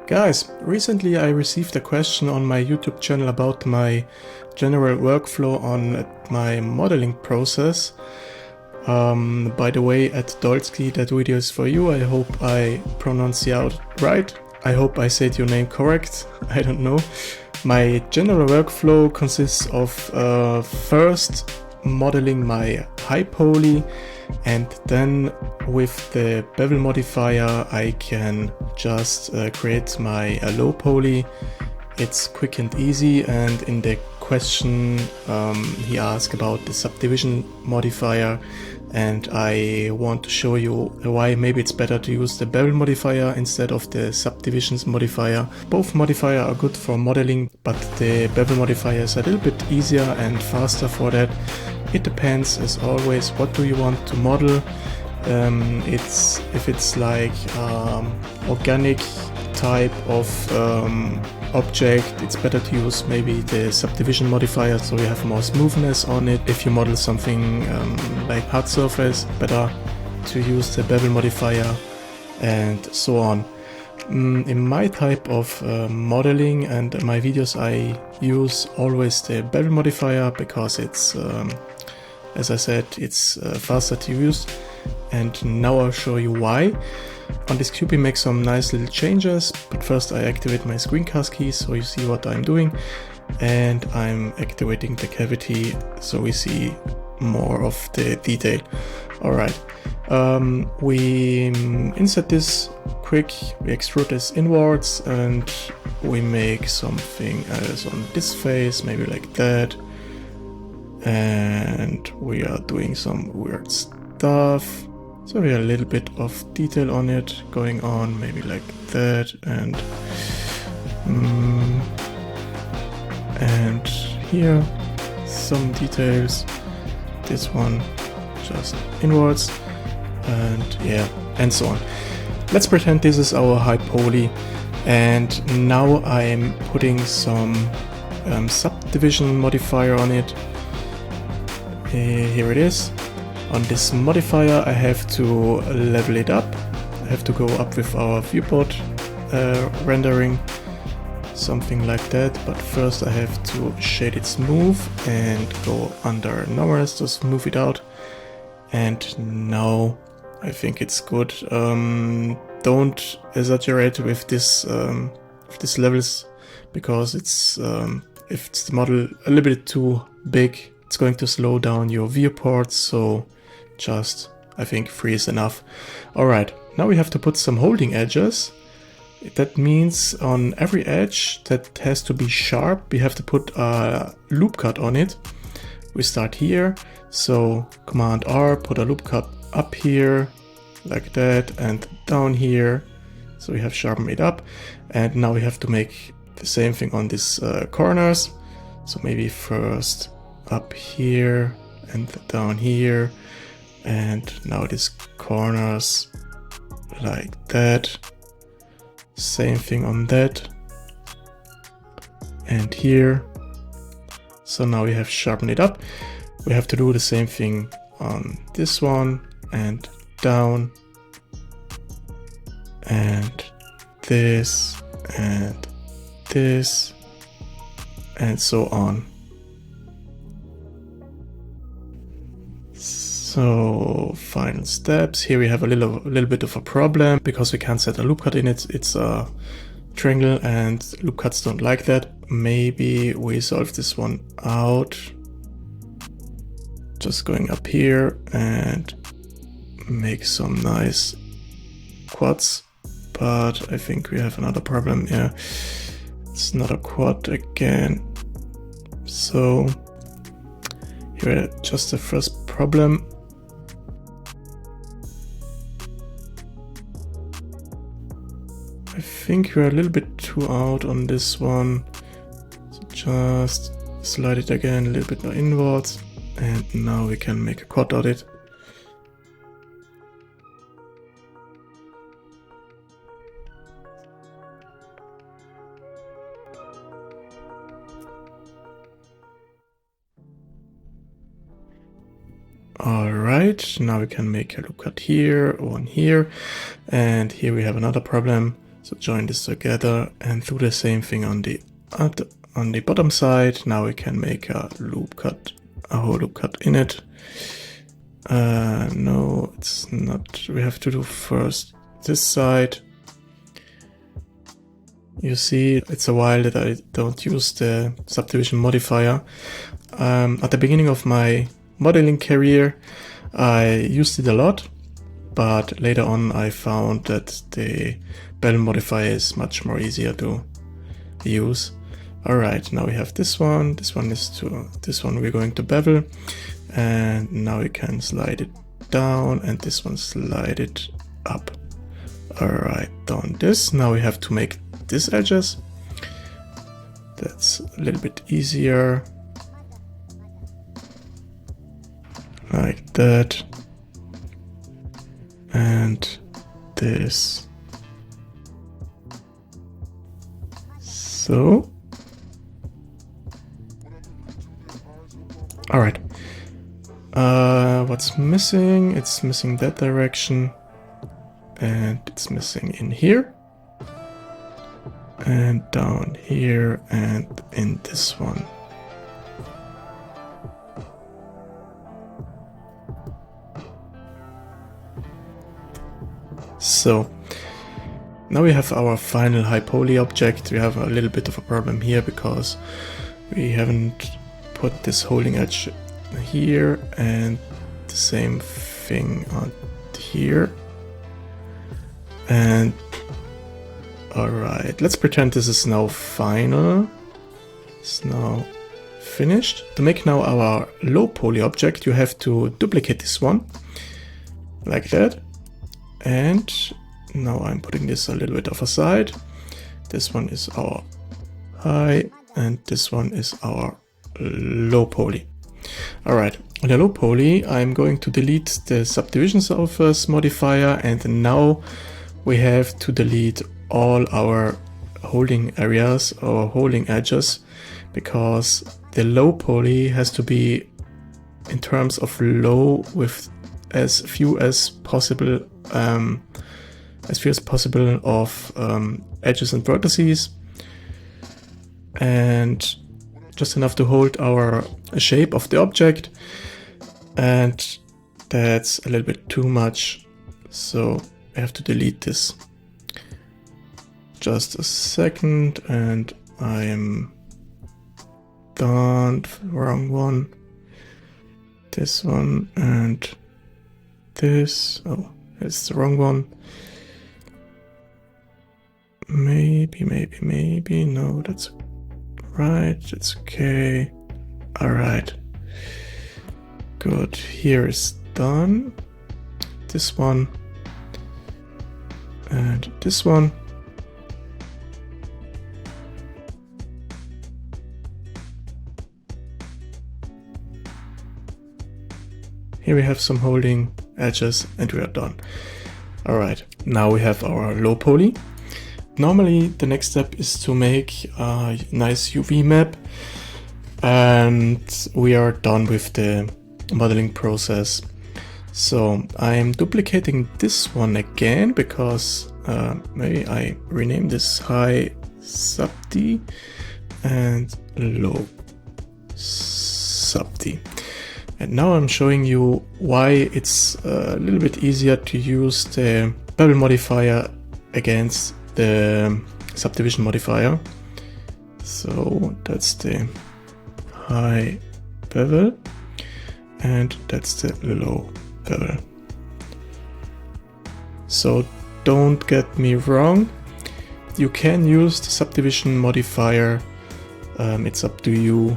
Guys, recently I received a question on my YouTube channel about my general workflow on my modeling process. By the way, at Dolsky, that video is for you. I hope I pronounce it out right. I hope I said your name correct. I don't know. My general workflow consists of first modeling my high poly, and then with the Bevel modifier I can just create my low poly. It's quick and easy, and in the question he asked about the subdivision modifier, and I want to show you why maybe it's better to use the Bevel modifier instead of the subdivisions modifier. Both modifiers are good for modeling, but the Bevel modifier is a little bit easier and faster for that. It depends, as always, what do you want to model. If it's like organic type of object, it's better to use maybe the subdivision modifier, so you have more smoothness on it. If you model something like hard surface, better to use the Bevel modifier, and so on. In my type of modeling and my videos, I use always the Bevel modifier because it's as I said, it's faster to use, and now I'll show you why. On this cube we make some nice little changes, but first I activate my screencast key so you see what I'm doing, and I'm activating the cavity so we see more of the detail. Alright, we insert this quick, we extrude this inwards, and we make something else on this face, maybe like that. And we are doing some weird stuff, so we have a little bit of detail on it going on, maybe like that, and here some details, this one just inwards, and yeah, and so on. Let's pretend this is our high poly, and now I'm putting some subdivision modifier on it. Here it is. On this modifier I have to level it up. I have to go up with our viewport rendering, something like that, but first I have to shade it smooth and go under normals to smooth it out, and now I think it's good. Don't exaggerate with this levels, because it's if it's the model a little bit too big, it's going to slow down your viewport, so just, I think 3 is enough. Alright, now we have to put some holding edges. That means on every edge that has to be sharp, we have to put a loop cut on it. We start here, so Command R, put a loop cut up here, like that, and down here, so we have sharpened it up. And now we have to make the same thing on these corners, so maybe first up here and down here, and now these corners like that, same thing on that, and here. So now we have sharpened it up. We have to do the same thing on this one, and down, and this, and this, and so on. So final steps. Here we have a little bit of a problem because we can't set a loop cut in it. It's a triangle and loop cuts don't like that. Maybe we solve this one out. Just going up here and make some nice quads. But I think we have another problem. Yeah, it's not a quad again. So here just the first problem. I think we're a little bit too out on this one, so just slide it again a little bit more inwards, and now we can make a quad out of it. Alright, now we can make a loop cut here, one here, and here we have another problem. So join this together and do the same thing on the bottom side. Now we can make a loop cut, a whole loop cut in it. No, it's not. We have to do first this side. You see, it's a while that I don't use the subdivision modifier. At the beginning of my modeling career, I used it a lot, but later on I found that the Bevel modifier is much more easier to use. Alright, now we have this one. This one is to this one we're going to bevel, and now we can slide it down, and this one slide it up. Alright, done this. Now we have to make these edges. That's a little bit easier. Like that. And this. So. Alright. What's missing? It's missing that direction. And it's missing in here. And down here and in this one. So now we have our final high poly object. We have a little bit of a problem here because we haven't put this holding edge here and the same thing on here. And alright, let's pretend this is now final. It's now finished. To make now our low poly object, you have to duplicate this one like that. And now I'm putting this a little bit off aside. This one is our high and this one is our low poly. Alright, on the low poly I'm going to delete the subdivision surface modifier, and now we have to delete all our holding areas or holding edges, because the low poly has to be in terms of low with as few as possible of edges and vertices, and just enough to hold our shape of the object, and that's a little bit too much, so I have to delete this. Just a second, and I am done. Wrong one. This one and this. Oh, it's the wrong one. Maybe. No, that's right. It's okay. Alright. Good. Here is done. This one. And this one. Here we have some holding edges and we are done. Alright, now we have our low poly. Normally the next step is to make a nice UV map, and we are done with the modeling process. So I'm duplicating this one again because maybe I rename this high subd and low subd. And now I'm showing you why it's a little bit easier to use the bevel modifier against the subdivision modifier. So that's the high bevel and that's the low bevel. So don't get me wrong, you can use the subdivision modifier, it's up to you.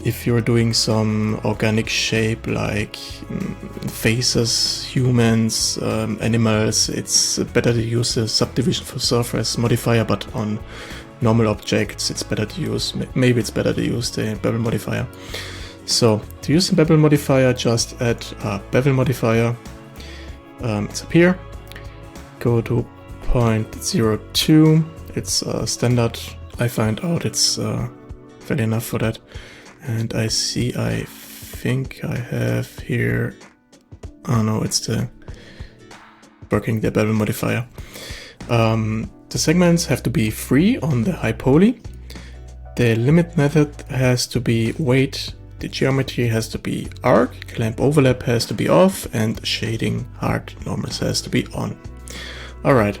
If you're doing some organic shape like faces, humans, animals, it's better to use the subdivision for surface modifier, but on normal objects it's better to use, maybe it's better to use the bevel modifier. So to use the bevel modifier, just add a bevel modifier, it's up here, go to 0.02, it's standard, I find out it's fairly enough for that. And I think I have here, oh no, it's the working the bevel modifier. The segments have to be free on the high poly. The limit method has to be weight. The geometry has to be arc. Clamp overlap has to be off, and shading hard normals has to be on. Alright.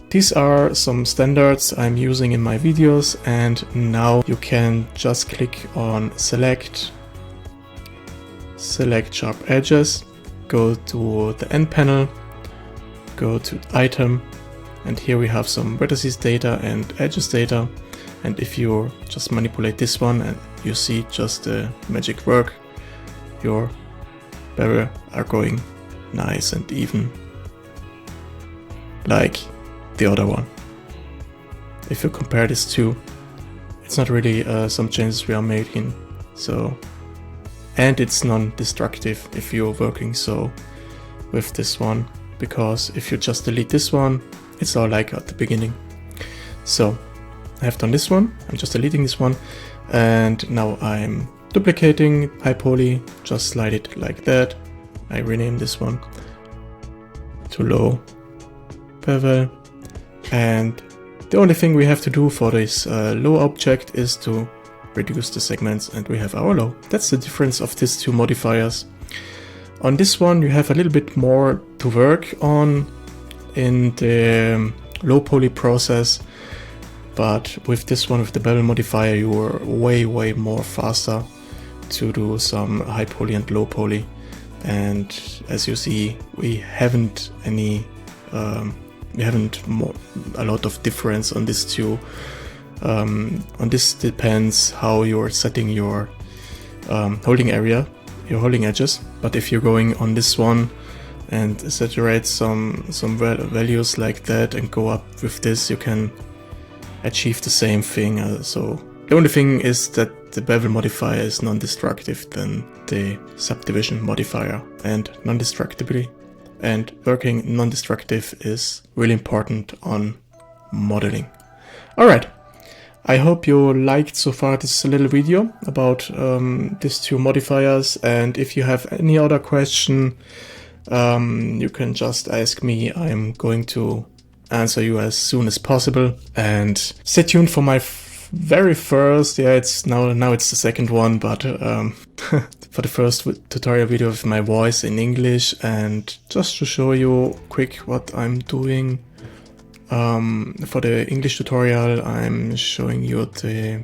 These are some standards I'm using in my videos, and now you can just click on select sharp edges, go to the end panel, go to item, and here we have some vertices data and edges data. And if you just manipulate this one and you see just the magic work, your bevel are going nice and even like the other one. If you compare these two, it's not really some changes we are making. So, and it's non-destructive if you're working so with this one, because if you just delete this one, it's all like at the beginning. So I have done this one, I'm just deleting this one, and now I'm duplicating high poly, just slide it like that. I rename this one to low bevel, and the only thing we have to do for this low object is to reduce the segments, and we have our low. That's the difference of these two modifiers. On this one you have a little bit more to work on in the low poly process, but with this one, with the bevel modifier, you are way more faster to do some high poly and low poly. And as you see, we haven't a lot of difference on these two. On this depends how you're setting your holding area, your holding edges. But if you're going on this one and saturate some values like that and go up with this, you can achieve the same thing. So the only thing is that the bevel modifier is non-destructive than the subdivision modifier, and non-destructibility and working non-destructive is really important on modeling. Alright, I hope you liked so far this little video about these two modifiers, and if you have any other question, you can just ask me. I'm going to answer you as soon as possible, and stay tuned for my very first, it's now it's the second one, but for the first tutorial video with my voice in English, and just to show you quick what I'm doing. For the English tutorial, I'm showing you the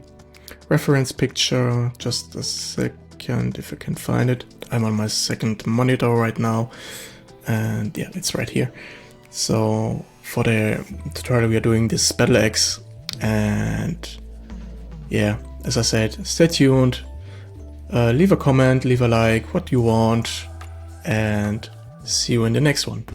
reference picture. Just a second if I can find it. I'm on my second monitor right now, and yeah, it's right here. So for the tutorial we are doing this Battle Axe, and yeah, as I said, stay tuned, leave a comment, leave a like, what you want, and see you in the next one.